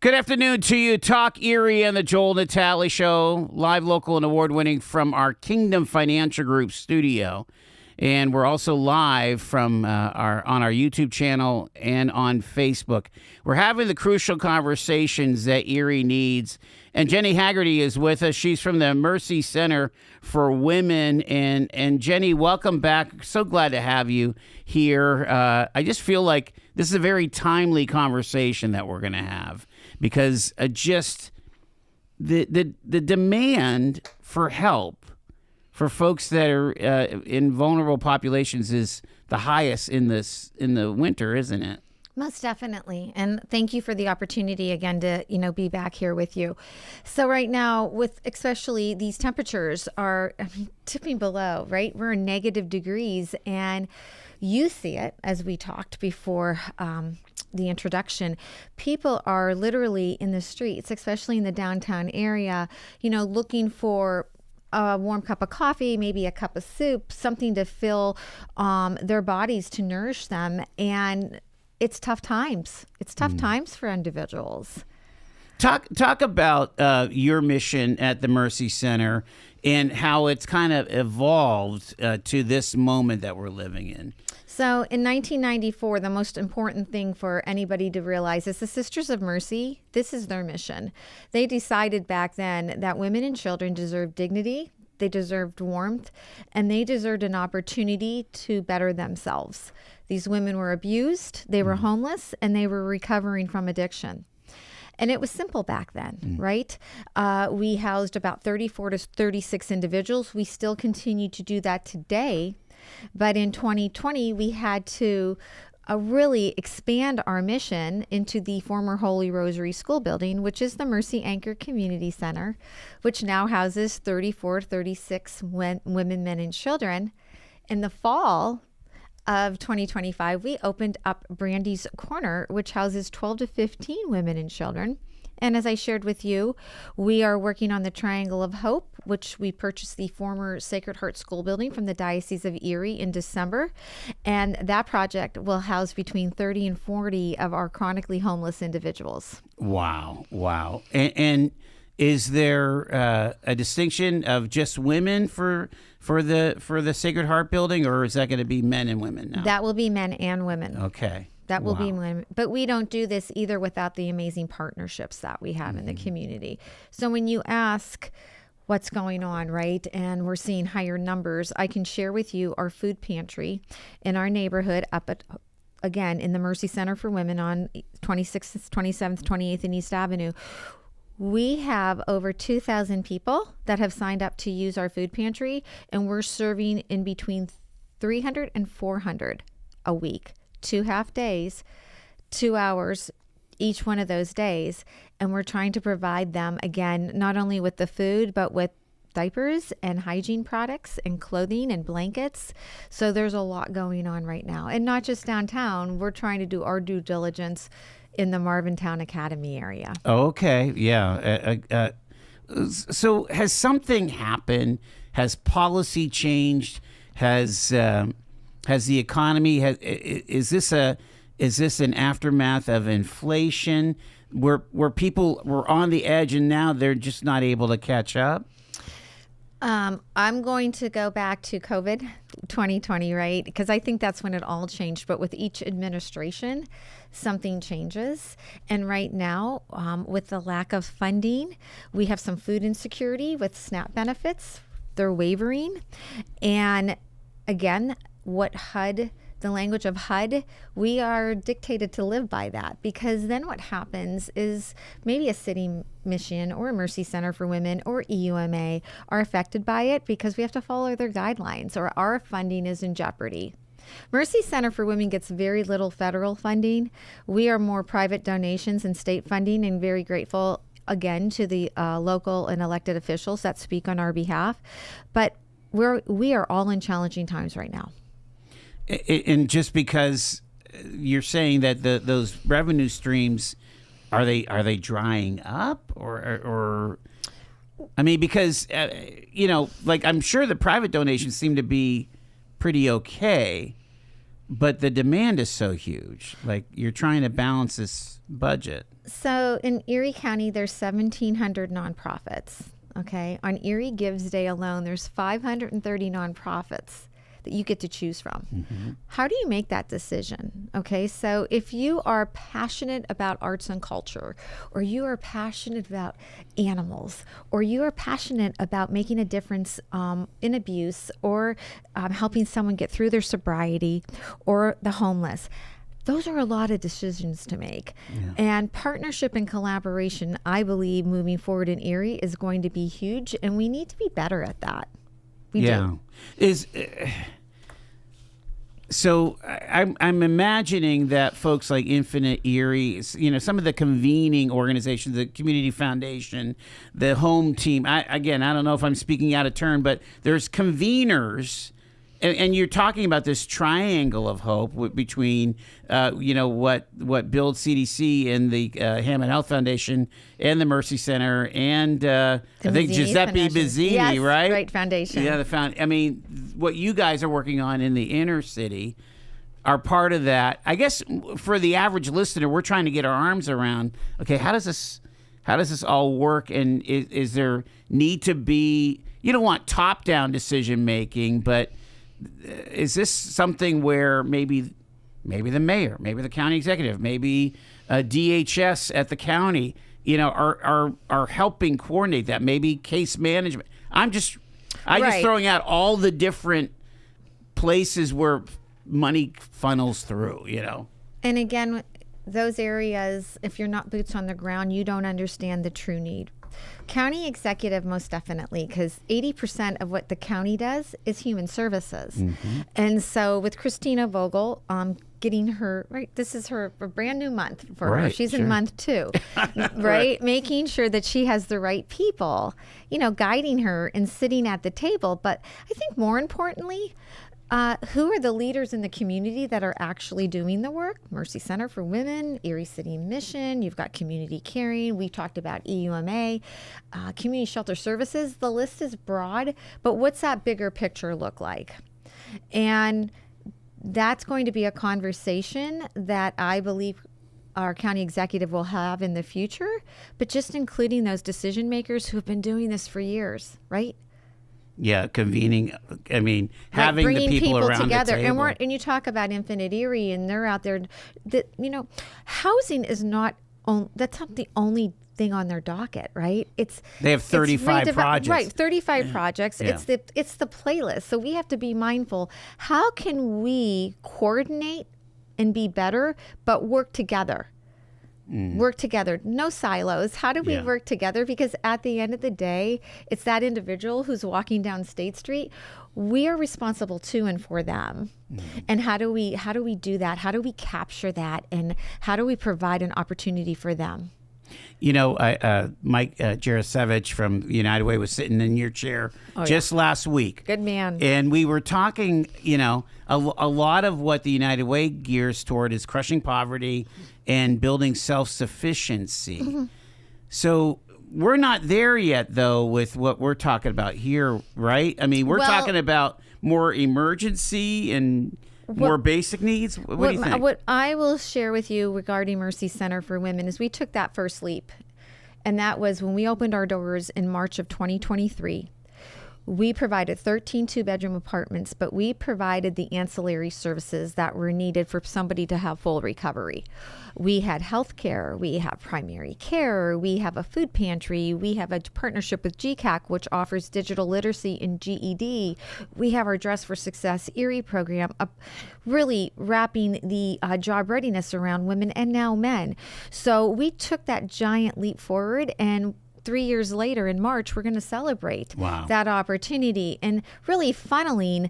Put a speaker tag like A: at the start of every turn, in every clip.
A: Good afternoon to you. Talk Erie and the Joel Natale Show, live, local, and award-winning from our Kingdom Financial Group studio. And we're also live from on our YouTube channel and on Facebook. We're having the crucial conversations that Erie needs. And Jennie Hagerty is with us. She's from the Mercy Center for Women. And Jennie, welcome back. So glad to have you here. I just feel like this is a very timely conversation that we're going to have, because just the demand for help for folks that are in vulnerable populations is the highest in the winter, isn't it?
B: Most definitely. And thank you for the opportunity again to, be back here with you. So right now, with especially these temperatures are tipping below, right? We're in negative degrees, and you see it as we talked before the introduction. People are literally in the streets, especially in the downtown area, looking for a warm cup of coffee, maybe a cup of soup, something to fill their bodies, to nourish them. And it's tough times. It's tough times for individuals.
A: Talk about your mission at the Mercy Center and how it's kind of evolved to this moment that we're living in.
B: So in 1994, the most important thing for anybody to realize is the Sisters of Mercy, this is their mission. They decided back then that women and children deserved dignity, they deserved warmth, and they deserved an opportunity to better themselves. These women were abused, they were homeless, and they were recovering from addiction. And it was simple back then, right? We housed about 34 to 36 individuals. We still continue to do that today. But in 2020, we had to really expand our mission into the former Holy Rosary School building, which is the Mercy Anchor Community Center, which now houses 34 to 36 women, men, and children. In the fall of 2025, we opened up Brandy's Corner, which houses 12 to 15 women and children. And as I shared with you, we are working on the Triangle of Hope, which we purchased the former Sacred Heart School building from the Diocese of Erie in December. And that project will house between 30 and 40 of our chronically homeless individuals.
A: Wow. And is there a distinction of just women for the Sacred Heart building, or is that going to be men and women now?
B: That will be men and women.
A: Okay.
B: That will be women. But we don't do this either without the amazing partnerships that we have in the community. So when you ask what's going on, right, and we're seeing higher numbers, I can share with you our food pantry in our neighborhood up at, again, in the Mercy Center for Women on 26th, 27th, 28th and East Avenue. We have over 2,000 people that have signed up to use our food pantry, and we're serving in between 300 and 400 a week. 2 half days, 2 hours each one of those days. And we're trying to provide them, again, not only with the food, but with diapers and hygiene products and clothing and blankets. So there's a lot going on right now. And not just downtown, we're trying to do our due diligence in the Marvintown Academy area.
A: Okay, yeah. So has something happened? Has policy changed? Has the economy, is this an aftermath of inflation where people were on the edge and now they're just not able to catch up?
B: I'm going to go back to COVID 2020, right? Because I think that's when it all changed. But with each administration, something changes. And right now, with the lack of funding, we have some food insecurity with SNAP benefits. They're wavering. And again, the language of HUD, we are dictated to live by that, because then what happens is maybe a city mission or a Mercy Center for Women or EUMA are affected by it because we have to follow their guidelines, or our funding is in jeopardy. Mercy Center for Women gets very little federal funding. We are more private donations and state funding, and very grateful again to the local and elected officials that speak on our behalf. But we are all in challenging times right now.
A: And just because you're saying that those revenue streams, are they drying up, or I mean, because like I'm sure the private donations seem to be pretty okay, but the demand is so huge. Like, you're trying to balance this budget.
B: So in Erie County, there's 1,700 nonprofits. Okay. On Erie Gives Day alone, there's 530 nonprofits that you get to choose from. Mm-hmm. How do you make that decision? Okay. So if you are passionate about arts and culture, or you are passionate about animals, or you are passionate about making a difference in abuse, or helping someone get through their sobriety, or the homeless, those are a lot of decisions to make. Yeah. And partnership and collaboration, I believe, moving forward in Erie is going to be huge, and we need to be better at that. We do.
A: So I'm imagining that folks like Infinite Erie, some of the convening organizations, the Community Foundation, the Home Team. I don't know if I'm speaking out of turn, but there's conveners. And you're talking about this triangle of hope between, what builds CDC and the Hammond Health Foundation and the Mercy Center and I think Giuseppe Bazzini,
B: yes,
A: right?
B: Right foundation.
A: Yeah, what you guys are working on in the inner city are part of that. I guess for the average listener, we're trying to get our arms around. Okay, how does this all work? And is there need to be? You don't want top-down decision making, but is this something where maybe the mayor, maybe the county executive, maybe DHS at the county, are helping coordinate that? Maybe case management. I'm just throwing out all the different places where money funnels through.
B: And again, those areas, if you're not boots on the ground, you don't understand the true need. County executive, most definitely, because 80% of what the county does is human services. Mm-hmm. And so with Christina Vogel, getting her, right, this is a brand new month for her. She's in month 2, right? Making sure that she has the right people, guiding her and sitting at the table. But I think more importantly, who are the leaders in the community that are actually doing the work? Mercy Center for Women, Erie City Mission, you've got Community Caring, we talked about EUMA, Community Shelter Services. The list is broad, but what's that bigger picture look like? And that's going to be a conversation that I believe our county executive will have in the future, but just including those decision makers who have been doing this for years, right?
A: Yeah, convening. Having
B: bringing
A: the people around
B: together.
A: the table.
B: And you talk about Infinite Erie, and they're out there. Housing is not. That's not the only thing on their docket, right?
A: They have 35 projects.
B: Right, 35 projects. Yeah. It's the playlist. So we have to be mindful. How can we coordinate and be better, but work together? Work together, no silos. How do we work together? Because at the end of the day, it's that individual who's walking down State Street. We are responsible to and for them. And how do we do that? How do we capture that? And how do we provide an opportunity for them?
A: Mike Jarosevich from United Way was sitting in your chair just last week.
B: Good man.
A: And we were talking, a lot of what the United Way gears toward is crushing poverty and building self-sufficiency. Mm-hmm. So we're not there yet, though, with what we're talking about here, right? We're talking about more emergency and more basic needs. What do you think?
B: What I will share with you regarding Mercy Center for Women is we took that first leap. And that was when we opened our doors in March of 2023. We provided 13 two-bedroom apartments, but we provided the ancillary services that were needed for somebody to have full recovery. We had health care, we have primary care, we have a food pantry, we have a partnership with GCAC, which offers digital literacy in GED. We have our Dress for Success Erie program, really wrapping the job readiness around women and now men. So we took that giant leap forward, and 3 years later in March, we're going to celebrate that opportunity and really funneling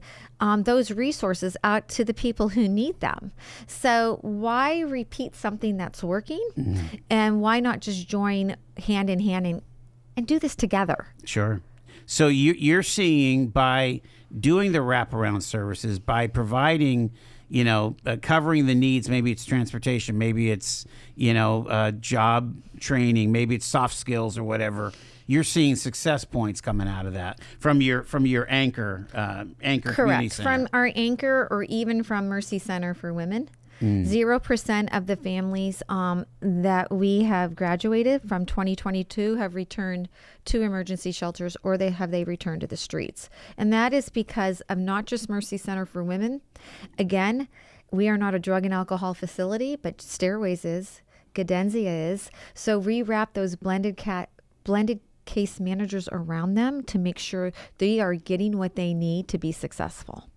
B: those resources out to the people who need them. So why repeat something that's working? Mm-hmm. And why not just join hand in hand and do this together?
A: Sure. So you're seeing by doing the wraparound services, by providing, covering the needs, maybe it's transportation, maybe it's, job training, maybe it's soft skills or whatever, you're seeing success points coming out of that from your anchor community
B: Correct.
A: center.
B: From our anchor, or even from Mercy Center for Women. 0% of the families that we have graduated from 2022 have returned to emergency shelters, or they returned to the streets. And that is because of not just Mercy Center for Women. Again, we are not a drug and alcohol facility, but Stairways is, Cadenzia is. So we wrap those blended case managers around them to make sure they are getting what they need to be successful.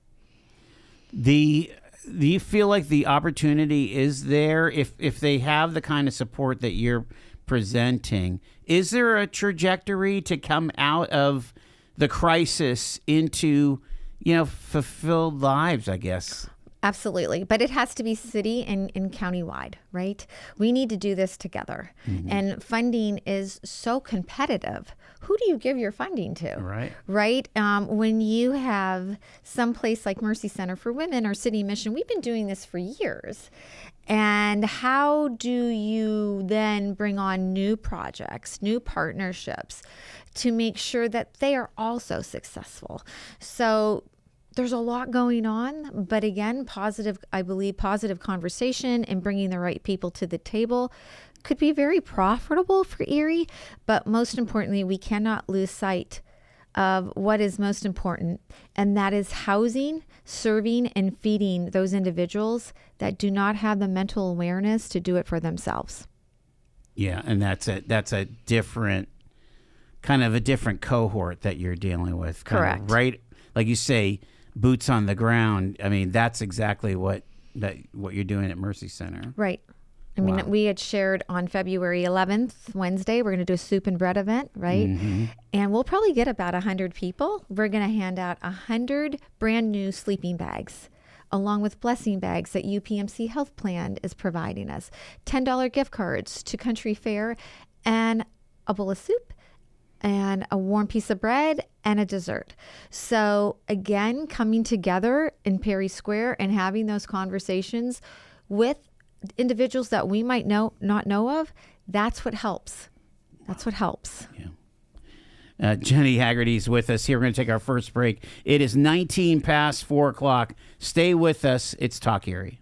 A: Do you feel like the opportunity is there if they have the kind of support that you're presenting? Is there a trajectory to come out of the crisis into, fulfilled lives, I guess?
B: Absolutely. But it has to be city and county-wide, right? We need to do this together. And funding is so competitive. Who do you give your funding to? Right? When you have some place like Mercy Center for Women or City Mission, we've been doing this for years. And how do you then bring on new projects, new partnerships to make sure that they are also successful? So there's a lot going on, but again, I believe positive conversation and bringing the right people to the table could be very profitable for Erie. But most importantly, we cannot lose sight of what is most important, and that is housing, serving, and feeding those individuals that do not have the mental awareness to do it for themselves.
A: Yeah, and that's a different cohort that you're dealing with.
B: Correct.
A: Right? Like you say, boots on the ground. I mean, that's exactly what you're doing at Mercy Center.
B: Right. I mean, we had shared on February 11th, Wednesday, we're going to do a soup and bread event, right? And we'll probably get about 100 people. We're going to hand out 100 brand new sleeping bags, along with blessing bags that UPMC Health Plan is providing us, $10 gift cards to Country Fair, and a bowl of soup, and a warm piece of bread, and a dessert. So again, coming together in Perry Square and having those conversations with individuals that we might not know of, that's what helps. That's what helps.
A: Yeah. Jennie Hagerty's with us here. We're going to take our first break. It is 19 past 4 o'clock. Stay with us. It's Talk Erie.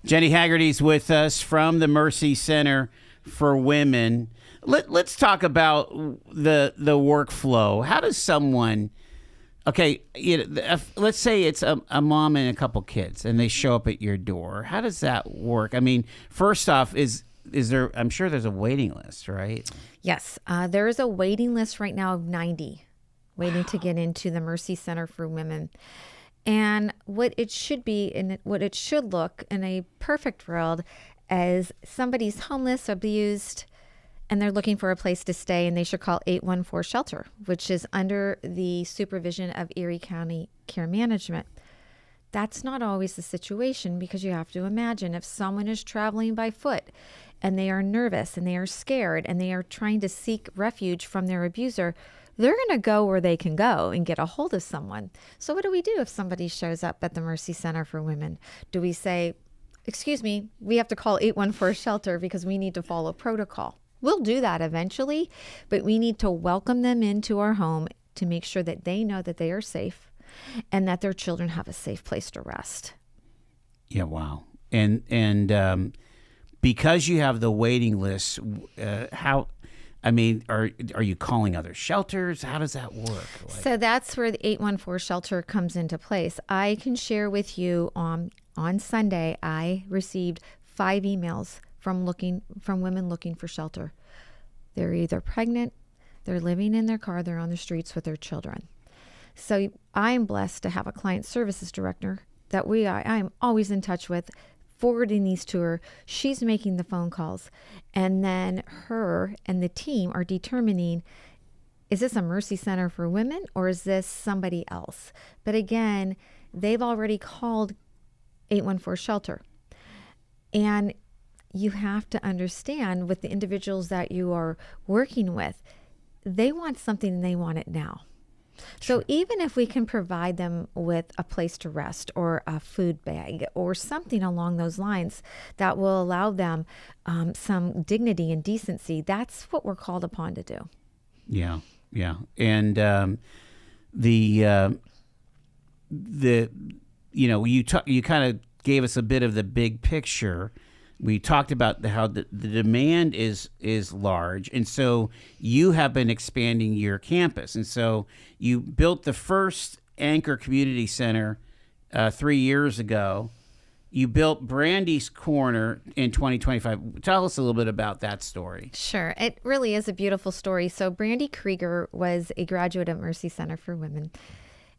A: Jennie Hagerty's with us from the Mercy Center for Women. Let's talk about the workflow. How does someone, let's say it's a mom and a couple kids, and they show up at your door. How does that work? I mean, first off, is there? I'm sure there's a waiting list, right?
B: Yes, there is a waiting list right now of 90 waiting to get into the Mercy Center for Women. And what it should be and what it should look in a perfect world is somebody's homeless, abused, and they're looking for a place to stay, and they should call 814 Shelter, which is under the supervision of Erie County Care Management. That's not always the situation, because you have to imagine if someone is traveling by foot and they are nervous and they are scared and they are trying to seek refuge from their abuser, they're going to go where they can go and get a hold of someone. So what do we do if somebody shows up at the Mercy Center for Women? Do we say, excuse me, we have to call 814 shelter because we need to follow protocol? We'll do that eventually, but we need to welcome them into our home to make sure that they know that they are safe and that their children have a safe place to rest.
A: Yeah, wow. And because you have the waiting list, are you calling other shelters? How does that work?
B: So that's where the 814 shelter comes into place. I can share with you on Sunday, I received 5 emails from women looking for shelter. They're either pregnant, they're living in their car, they're on the streets with their children. So I'm blessed to have a client services director that I'm always in touch with, forwarding these to her. She's making the phone calls. And then her and the team are determining, is this a Mercy Center for Women or is this somebody else? But again, they've already called 814 shelter. And you have to understand with the individuals that you are working with, they want something and they want it now. So even if we can provide them with a place to rest or a food bag or something along those lines that will allow them some dignity and decency, that's what we're called upon to do.
A: Yeah, yeah. And you kind of gave us a bit of the big picture. We talked about how the demand is large, and so you have been expanding your campus. And so you built the first Anchor Community Center 3 years ago. You built Brandy's Corner in 2025. Tell us a little bit about that story.
B: Sure. It really is a beautiful story. So Brandy Krieger was a graduate at Mercy Center for Women.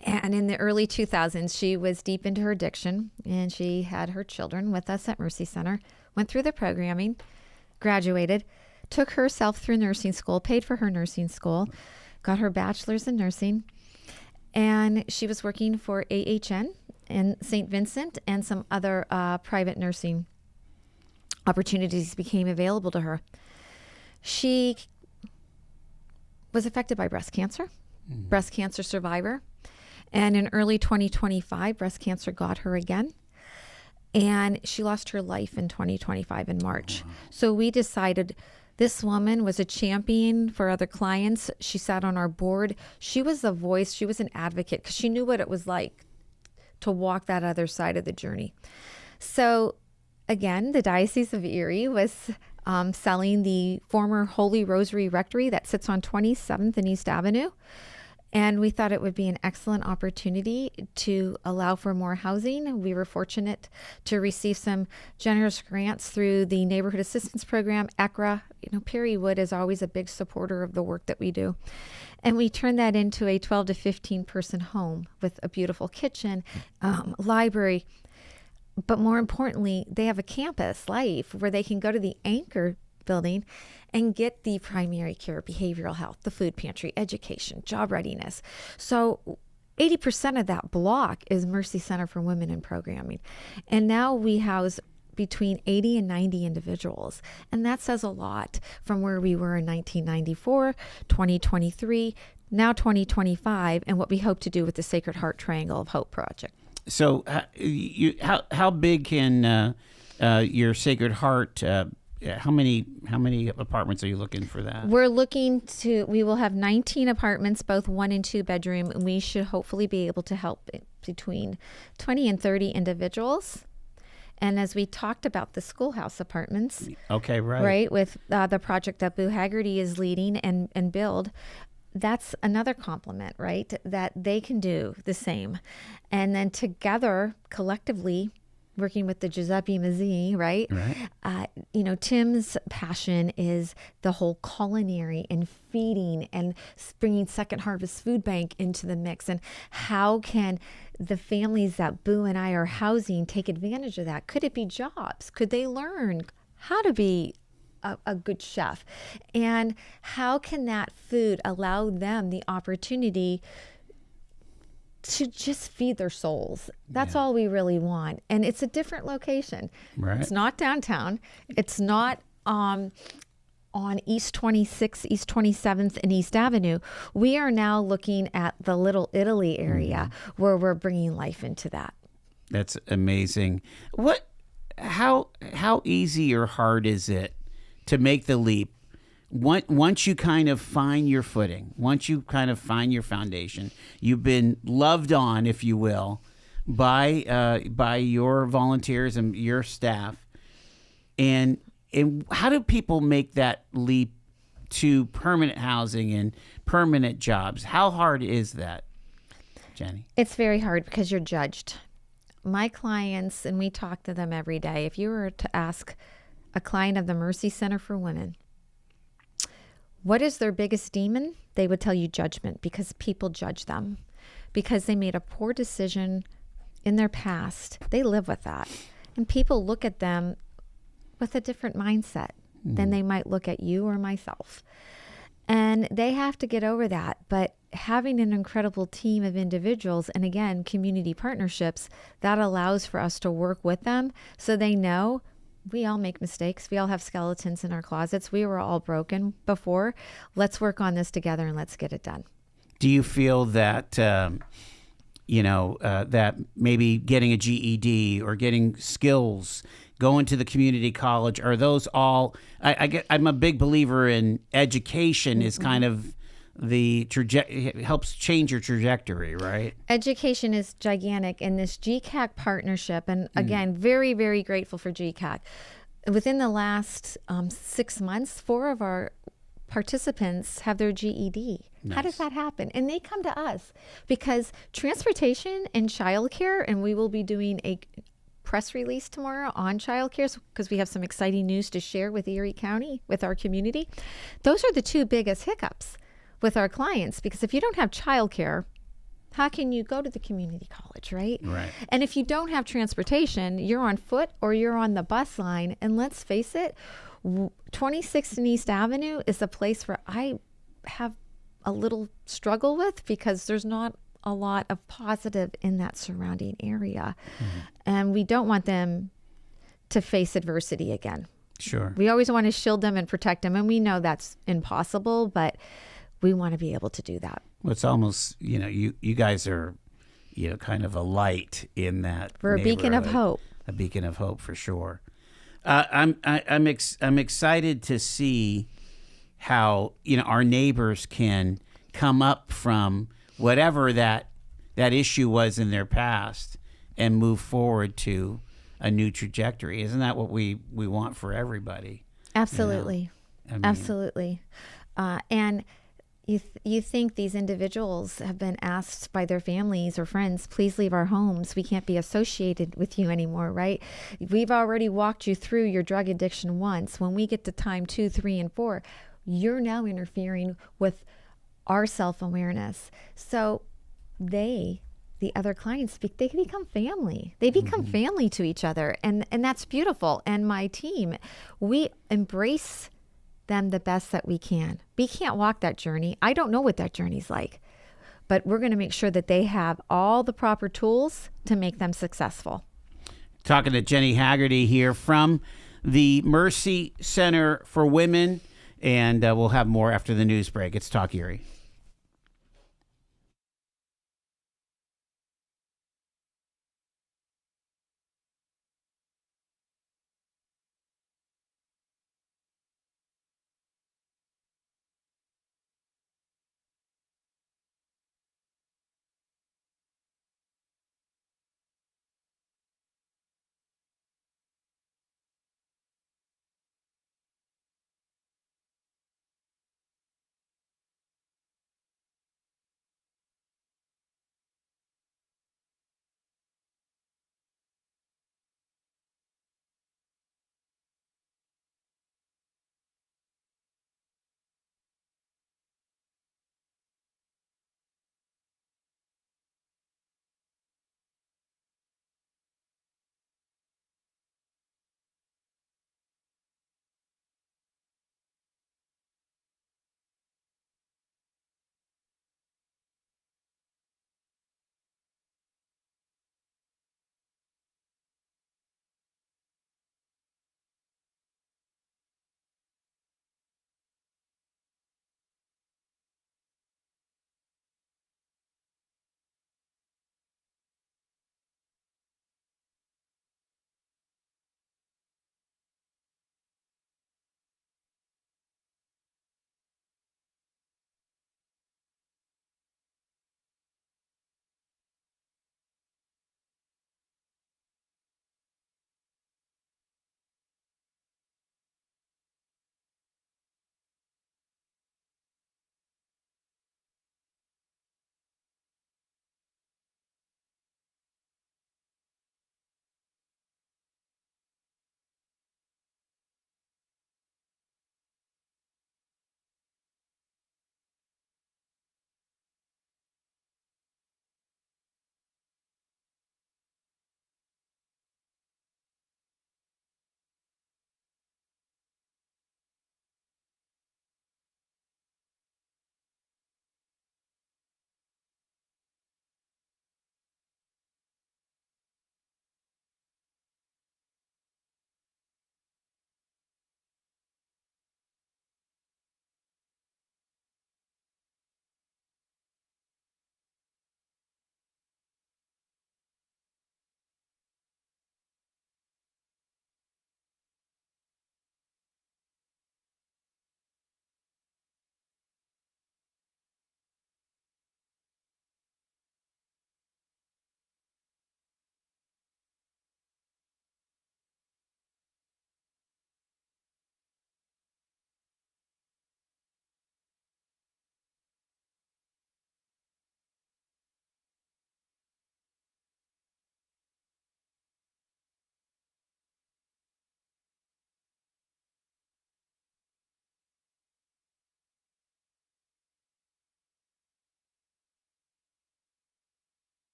B: And in the early 2000s, she was deep into her addiction, and she had her children with us at Mercy Center, went through the programming, graduated, took herself through nursing school, paid for her nursing school, got her bachelor's in nursing, and she was working for AHN in St. Vincent, and some other private nursing opportunities became available to her. She was affected by breast cancer, breast cancer survivor. And in early 2025, breast cancer got her again. And she lost her life in 2025 in March. Wow. So we decided this woman was a champion for other clients. She sat on our board. She was a voice. She was an advocate because she knew what it was like to walk that other side of the journey. So again, the Diocese of Erie was selling the former Holy Rosary Rectory that sits on 27th and East Avenue. And we thought it would be an excellent opportunity to allow for more housing. We were fortunate to receive some generous grants through the Neighborhood Assistance Program, ECRA. Perry Wood is always a big supporter of the work that we do. And we turned that into a 12 to 15 person home with a beautiful kitchen, library. But more importantly, they have a campus life where they can go to the Anchor building and get the primary care, behavioral health, the food pantry, education, job readiness. So 80% of that block is Mercy Center for Women in programming. And now we house between 80 and 90 individuals. And that says a lot from where we were in 1994, 2023, now 2025, and what we hope to do with the Sacred Heart Triangle of Hope project.
A: So how big can your Sacred Heart how many apartments are you looking for that?
B: We will have 19 apartments, both 1 and 2 bedroom, and we should hopefully be able to help between 20 and 30 individuals. And as we talked about the schoolhouse apartments,
A: okay,
B: right, with the project that Boo Hagerty is leading and build, that's another compliment, right, that they can do the same. And then together, collectively, working with the Giuseppe Mazzini, right? Tim's passion is the whole culinary and feeding and bringing Second Harvest Food Bank into the mix. And how can the families that Boo and I are housing take advantage of that? Could it be jobs? Could they learn how to be a good chef? And how can that food allow them the opportunity to just feed their souls. That's
A: Yeah.
B: all we really want. And it's a different location.
A: Right.
B: It's not downtown. It's not on East 26th, East 27th, and East Avenue. We are now looking at the Little Italy area where we're bringing life into that.
A: That's amazing. How easy or hard is it to make the leap? Once you kind of find your footing, once you kind of find your foundation, you've been loved on, if you will, by your volunteers and your staff. And how do people make that leap to permanent housing and permanent jobs? How hard is that, Jenny?
B: It's very hard because you're judged. My clients, and we talk to them every day, if you were to ask a client of the Mercy Center for Women, what is their biggest demon? They would tell you judgment, because people judge them because they made a poor decision in their past. They live with that. And people look at them with a different mindset than they might look at you or myself. And they have to get over that. But having an incredible team of individuals, and again, community partnerships, that allows for us to work with them so they know we all make mistakes. We all have skeletons in our closets. We were all broken before. Let's work on this together and let's get it done.
A: Do you feel that, that maybe getting a GED or getting skills, going to the community college, are those all, I'm a big believer in education is kind of it helps change your trajectory, right?
B: Education is gigantic, and this GCAC partnership, and again, very, very grateful for GCAC. Within the last 6 months, 4 of our participants have their GED.
A: Nice.
B: How does that happen? And they come to us because transportation and childcare, and we will be doing a press release tomorrow on childcare because we have some exciting news to share with Erie County, with our community. Those are the 2 biggest hiccups with our clients, because if you don't have childcare, how can you go to the community college, right?
A: Right.
B: And if you don't have transportation, you're on foot or you're on the bus line. And let's face it, 26th and East Avenue is a place where I have a little struggle with, because there's not a lot of positive in that surrounding area. And we don't want them to face adversity again.
A: Sure.
B: We always want to shield them and protect them. And we know that's impossible, but we want to be able to do that.
A: Well, it's almost, you guys are, kind of a light in that.
B: We're a beacon of hope.
A: A beacon of hope for sure. I'm excited to see how our neighbors can come up from whatever that issue was in their past and move forward to a new trajectory. Isn't that what we want for everybody?
B: Absolutely.
A: I mean,
B: Absolutely. And you think these individuals have been asked by their families or friends, please leave our homes. We can't be associated with you anymore, right? We've already walked you through your drug addiction once. When we get to time 2, 3, and 4, you're now interfering with our self-awareness. So the other clients, they become family. They become family to each other. And that's beautiful. And my team, we embrace them the best that we can. We can't walk that journey. I don't know what that journey's like, but we're going to make sure that they have all the proper tools to make them successful.
A: Talking to Jennie Hagerty here from the Mercy Center for Women, and we'll have more after the news break. It's Talk Erie.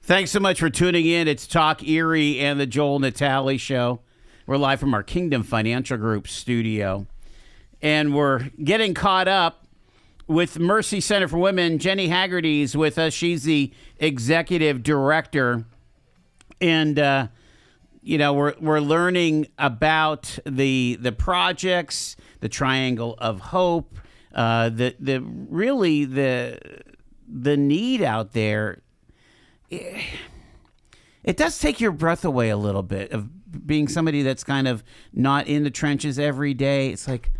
A: Thanks so much for tuning in. It's Talk Erie and the Joel Natale Show. We're live from our Kingdom Financial Group studio. And we're getting caught up with Mercy Center for Women. Jennie Hagerty is with us. She's the executive director. And, we're learning about the projects, the Triangle of Hope, the need out there. It does take your breath away a little bit of being somebody that's kind of not in the trenches every day. It's like,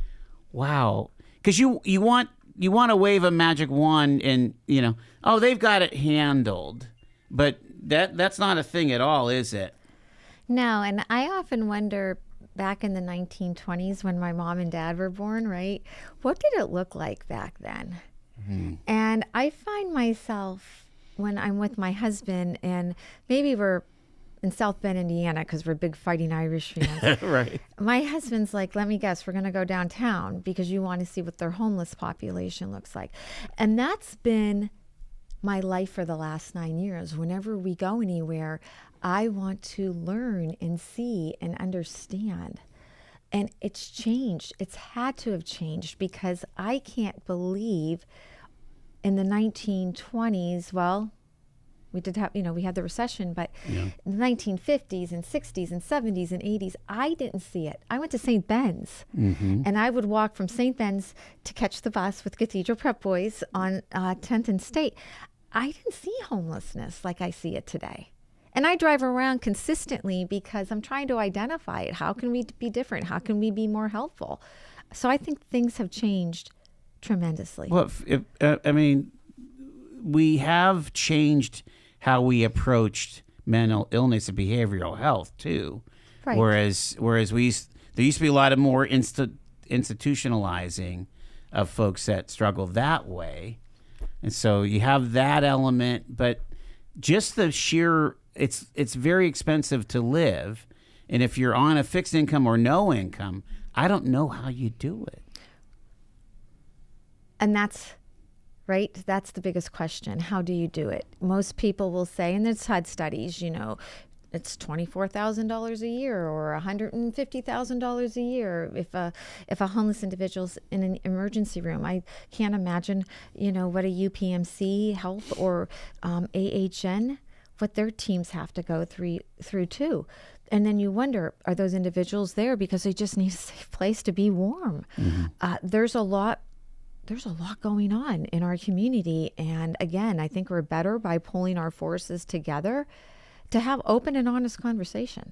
A: wow, because you want to wave a magic wand and they've got it handled, but that's not a thing at all, is it?
B: No, and I often wonder, back in the 1920s when my mom and dad were born, right? What did it look like back then? Mm-hmm. And I find myself, when I'm with my husband, and maybe we're in South Bend, Indiana, because we're big Fighting Irish fans.
A: Right.
B: My husband's like, let me guess, we're going to go downtown because you want to see what their homeless population looks like. And that's been my life for the last 9 years. Whenever we go anywhere, I want to learn and see and understand. And it's changed. It's had to have changed, because I can't believe in the 1920s, well, we did have, we had the recession, but in the 1950s and 60s and 70s and 80s, I didn't see it. I went to St. Ben's, and I would walk from St. Ben's to catch the bus with Cathedral Prep Boys on 10th and State. I didn't see homelessness like I see it today. And I drive around consistently because I'm trying to identify it. How can we be different? How can we be more helpful? So I think things have changed tremendously.
A: Well, we have changed how we approached mental illness and behavioral health too. Right. Whereas there used to be a lot of more institutionalizing of folks that struggle that way, and so you have that element. But just the sheer, it's very expensive to live, and if you're on a fixed income or no income, I don't know how you do it.
B: And that's the biggest question. How do you do it? Most people will say, and there's HUD studies, it's $24,000 a year or $150,000 a year if a homeless individual's in an emergency room. I can't imagine, what a UPMC Health or AHN, what their teams have to go through too. And then you wonder, are those individuals there because they just need a safe place to be warm? Mm-hmm. There's a lot going on in our community. And again, I think we're better by pulling our forces together to have open and honest conversation.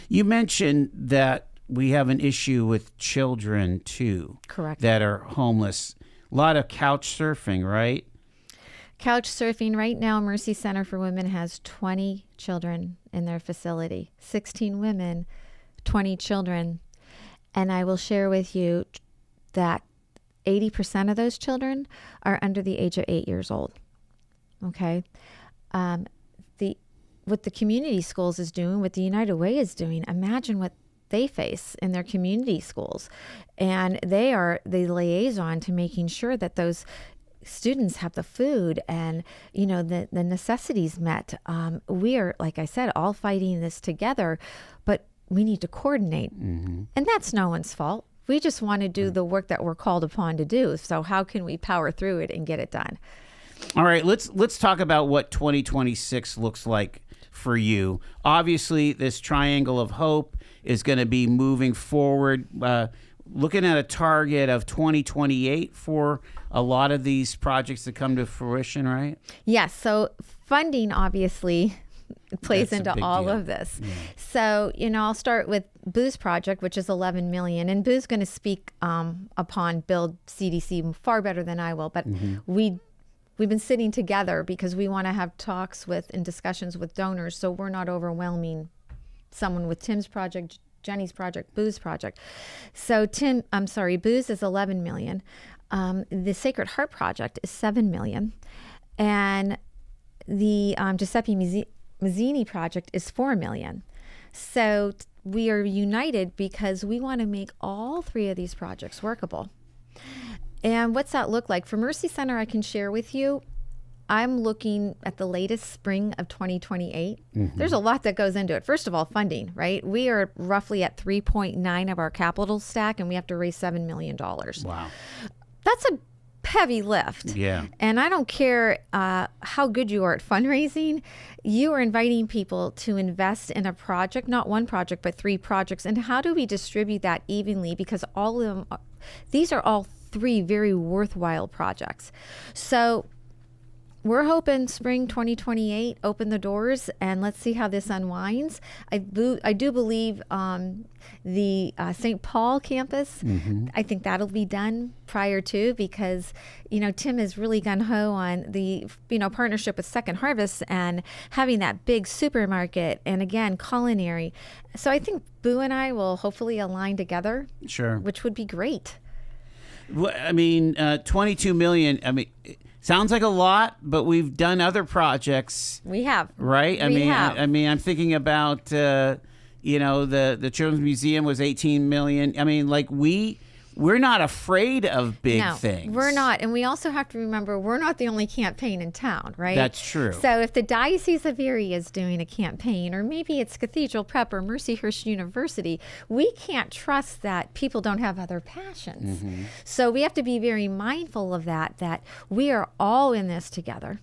A: You mentioned that we have an issue with children too.
B: Correct.
A: That are homeless. A lot of couch surfing, right?
B: Couch surfing. Right now, Mercy Center for Women has 20 children in their facility. 16 women, 20 children. And I will share with you that 80% of those children are under the age of 8 years old. Okay. What the community schools is doing, what the United Way is doing, imagine what they face in their community schools. And they are the liaison to making sure that those students have the food and, the necessities met. We are, like I said, all fighting this together, but we need to coordinate. Mm-hmm. And that's no one's fault. We just want to do the work that we're called upon to do. So how can we power through it and get it done?
A: All right, let's talk about what 2026 looks like for you. Obviously, this Triangle of Hope is going to be moving forward, looking at a target of 2028 for a lot of these projects to come to fruition, right?
B: Yes. So funding obviously plays
A: That's
B: into all
A: deal.
B: of this.
A: Yeah.
B: So, I'll start with Boo's project, which is $11 million. And Boo's going to speak upon Build CDC far better than I will. But we've been sitting together because we want to have talks with and discussions with donors, so we're not overwhelming someone with Tim's project, Jennie's project, Boo's project. So Boo's is $11 million. The Sacred Heart project is $7 million. And the Giuseppe Mazzini project is $4 million. So we are united because we want to make all three of these projects workable. And what's that look like? For Mercy Center, I can share with you, I'm looking at the latest spring of 2028. There's a lot that goes into it. First of all, funding, right? We are roughly at 3.9 of our capital stack, and we have to raise $7 million.
A: Wow.
B: That's a heavy lift.
A: Yeah.
B: And I don't care how good you are at fundraising, you are inviting people to invest in a project, not one project, but 3 projects. And how do we distribute that evenly? Because all of them, these are all 3 very worthwhile projects. So we're hoping spring 2028, open the doors, and let's see how this unwinds. I do believe the St. Paul campus, I think that'll be done prior to, because, Tim is really gung-ho on the, partnership with Second Harvest and having that big supermarket and, again, culinary. So I think Boo and I will hopefully align together.
A: Sure.
B: Which would be great.
A: Well, I mean, $22 million, sounds like a lot, but we've done other projects.
B: We have.
A: Right?
B: We have.
A: I mean, I'm thinking about, the Children's Museum was $18 million. I mean, like, we're not afraid of big things.
B: We're not. And we also have to remember, we're not the only campaign in town, right?
A: That's true.
B: So if the Diocese of Erie is doing a campaign, or maybe it's Cathedral Prep or Mercyhurst University, we can't trust that people don't have other passions. So we have to be very mindful of that we are all in this together.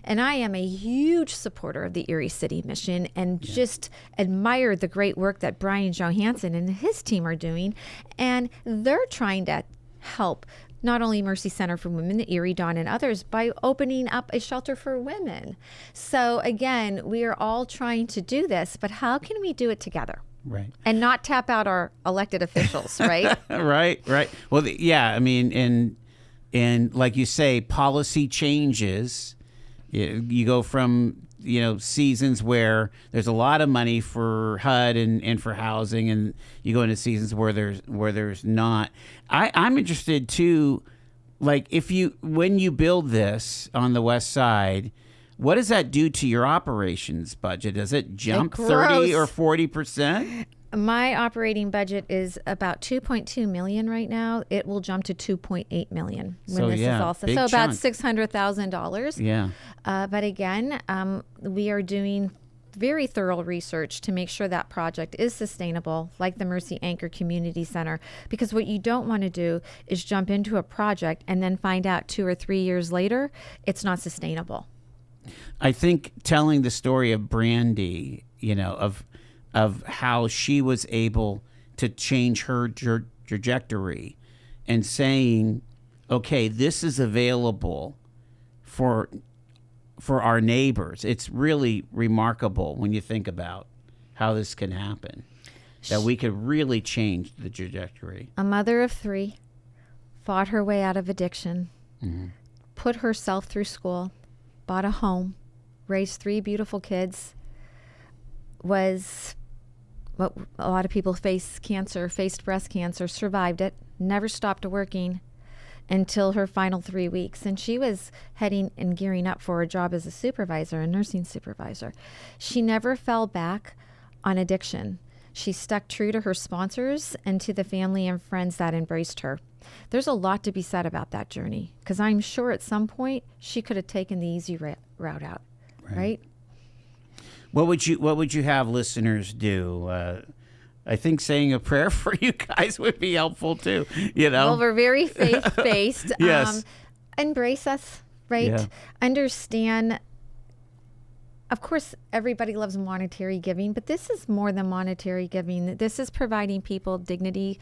B: And I am a huge supporter of the Erie City Mission, and just admire the great work that Brian Johansson and his team are doing. And they're trying to help not only Mercy Center for Women, the Erie Dawn, and others by opening up a shelter for women. So again, we are all trying to do this, but how can we do it together?
A: Right.
B: And not tap out our elected officials, right?
A: Right. Well, I mean, and like you say, policy changes. You go from, seasons where there's a lot of money for HUD and for housing, and you go into seasons where there's not. I'm interested too, like, when you build this on the west side, what does that do to your operations budget? Does it jump 30 or 40%?
B: My operating budget is about $2.2 million right now. It will jump to $2.8 million when this is also. So about $600,000.
A: Yeah.
B: But again, we are doing very thorough research to make sure that project is sustainable, like the Mercy Anchor Community Center. Because what you don't want to do is jump into a project and then find out 2 or 3 years later it's not sustainable.
A: I think telling the story of Brandy, of how she was able to change her trajectory and saying, okay, this is available for our neighbors. It's really remarkable when you think about how this can happen, that we could really change the trajectory.
B: A mother of 3, fought her way out of addiction, put herself through school, bought a home, raised 3 beautiful kids, was what a lot of people faced breast cancer, survived it, never stopped working until her final 3 weeks. And she was heading and gearing up for a job as a supervisor, a nursing supervisor. She never fell back on addiction. She stuck true to her sponsors and to the family and friends that embraced her. There's a lot to be said about that journey, because I'm sure at some point she could have taken the easy route out, right?
A: What would you have listeners do? I think saying a prayer for you guys would be helpful too.
B: Well, we're very faith-based.
A: Yes.
B: Embrace us, right?
A: Yeah.
B: Understand. Of course, everybody loves monetary giving, but this is more than monetary giving. This is providing people dignity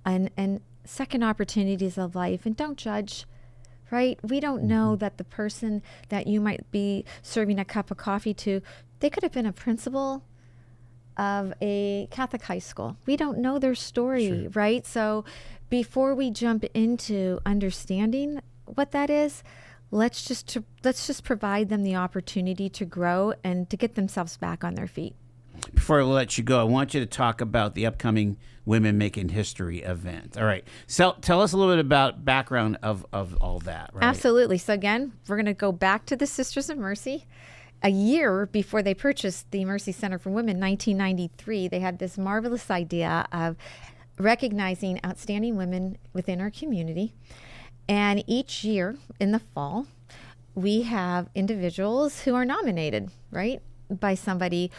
B: and second opportunities of life. And don't judge. Right? We don't know that the person that you might be serving a cup of coffee to, they could have been a principal of a Catholic high school. We don't know their story, right? So before we jump into understanding what that is, let's just provide them the opportunity to grow and to get themselves back on their feet.
A: Before I let you go, I want you to talk about the upcoming Women Making History event. All right. So tell us a little bit about background of all that. Right?
B: Absolutely. So again, we're going to go back to the Sisters of Mercy. A year before they purchased the Mercy Center for Women, 1993, they had this marvelous idea of recognizing outstanding women within our community. And each year in the fall, we have individuals who are nominated, right, by somebody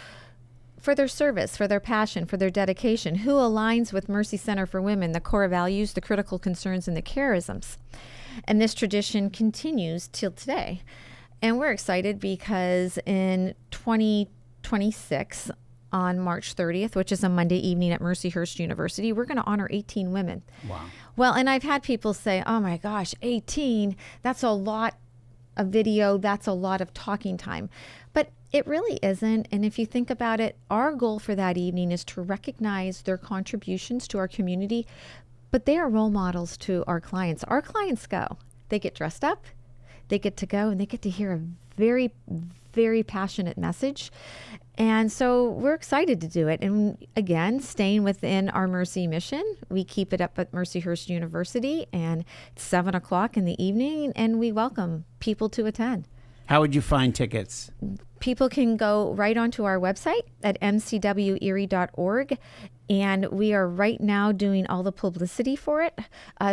B: for their service, for their passion, for their dedication, who aligns with Mercy Center for Women, the core values, the critical concerns, and the charisms. And this tradition continues till today. And we're excited because in 2026, on March 30th, which is a Monday evening at Mercyhurst University, we're going to honor 18 women.
A: Wow.
B: Well, and I've had people say, oh my gosh, 18, that's a lot of video, that's a lot of talking time. But it really isn't. And if you think about it, our goal for that evening is to recognize their contributions to our community, but they are role models to our clients. Our clients go, they get dressed up, they get to go, and they get to hear a very, very passionate message. And so we're excited to do it. And again, staying within our Mercy mission, we keep it up at Mercyhurst University, and it's 7 o'clock in the evening, and we welcome people to attend.
A: How would you find tickets?
B: People can go right onto our website at mcwerie.org, and we are right now doing all the publicity for it.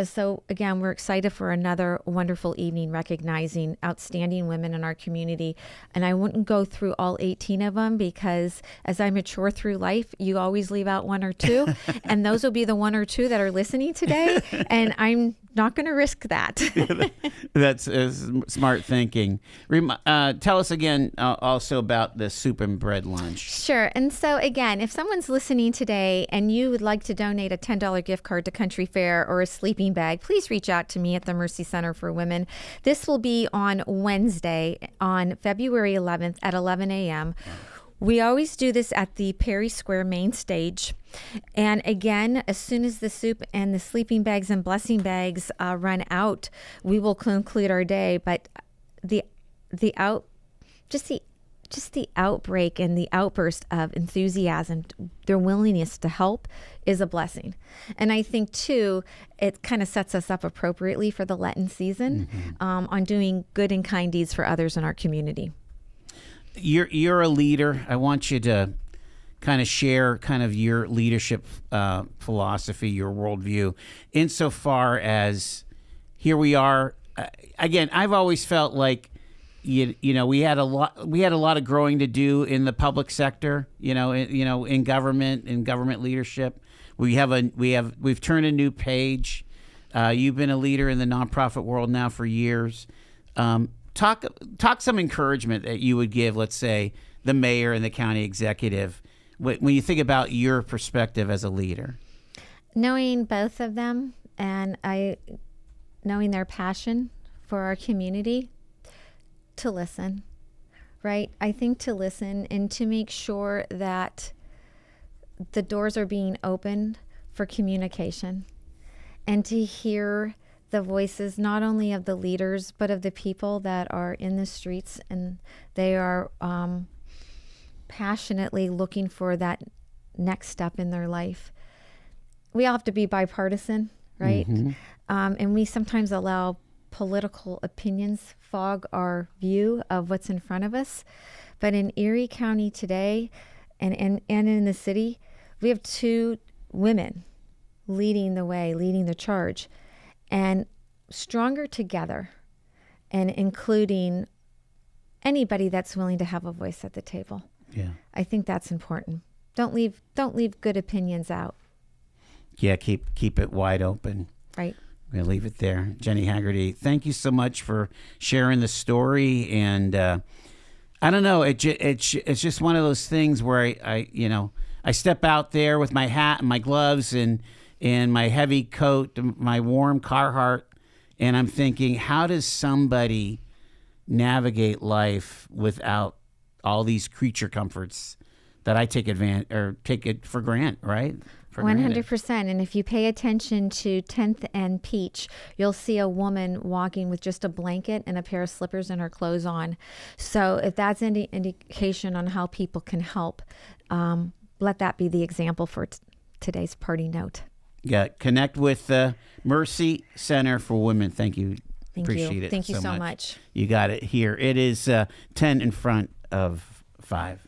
B: So again, we're excited for another wonderful evening recognizing outstanding women in our community. And I wouldn't go through all 18 of them because as I mature through life, you always leave out one or two, and those will be the one or two that are listening today. And I'm not going to risk that.
A: That's smart thinking. Tell us again also about the soup and bread lunch.
B: Sure. And so again, if someone's listening today and you would like to donate a $10 gift card to Country Fair or a sleeping bag, please reach out to me at the Mercy Center for Women. This will be on Wednesday, on February 11th at 11 a.m. We always do this at the Perry Square main stage. And again, as soon as the soup and the sleeping bags and blessing bags run out, we will conclude our day. But the outbreak and the outburst of enthusiasm, their willingness to help is a blessing. And I think, too, it kind of sets us up appropriately for the Lenten season on doing good and kind deeds for others in our community.
A: You're a leader. I want you to kind of share kind of your leadership philosophy, your worldview, insofar as here we are. Again, I've always felt like we had a lot of growing to do in the public sector. In government leadership. We've turned a new page. You've been a leader in the nonprofit world now for years. Talk some encouragement that you would give, let's say, the mayor and the county executive when you think about your perspective as a leader.
B: Knowing both of them and knowing their passion for our community, to listen, right? I think to listen and to make sure that the doors are being opened for communication and to hear the voices not only of the leaders but of the people that are in the streets, and they are passionately looking for that next step in their life. We all have to be bipartisan, right? And we sometimes allow political opinions fog our view of what's in front of us. But in Erie County today and in the city, we have two women leading the way, leading the charge. And stronger together, and including anybody that's willing to have a voice at the table.
A: Yeah,
B: I think that's important. Don't leave good opinions out.
A: Yeah, keep it wide open.
B: Right.
A: I'm gonna leave it there. Jennie Hagerty, thank you so much for sharing the story. And I don't know, it's just one of those things where I step out there with my hat and my gloves and my heavy coat, my warm Carhartt, and I'm thinking, how does somebody navigate life without all these creature comforts that I take it for granted, right?
B: 100%. And if you pay attention to 10th and Peach, you'll see a woman walking with just a blanket and a pair of slippers and her clothes on. So if that's any indication on how people can help, let that be the example for today's party note.
A: Yeah, connect with the Mercy Center for Women. Thank you. Appreciate it.
B: Thank you so much.
A: You got it here. It is 10 in front of 5.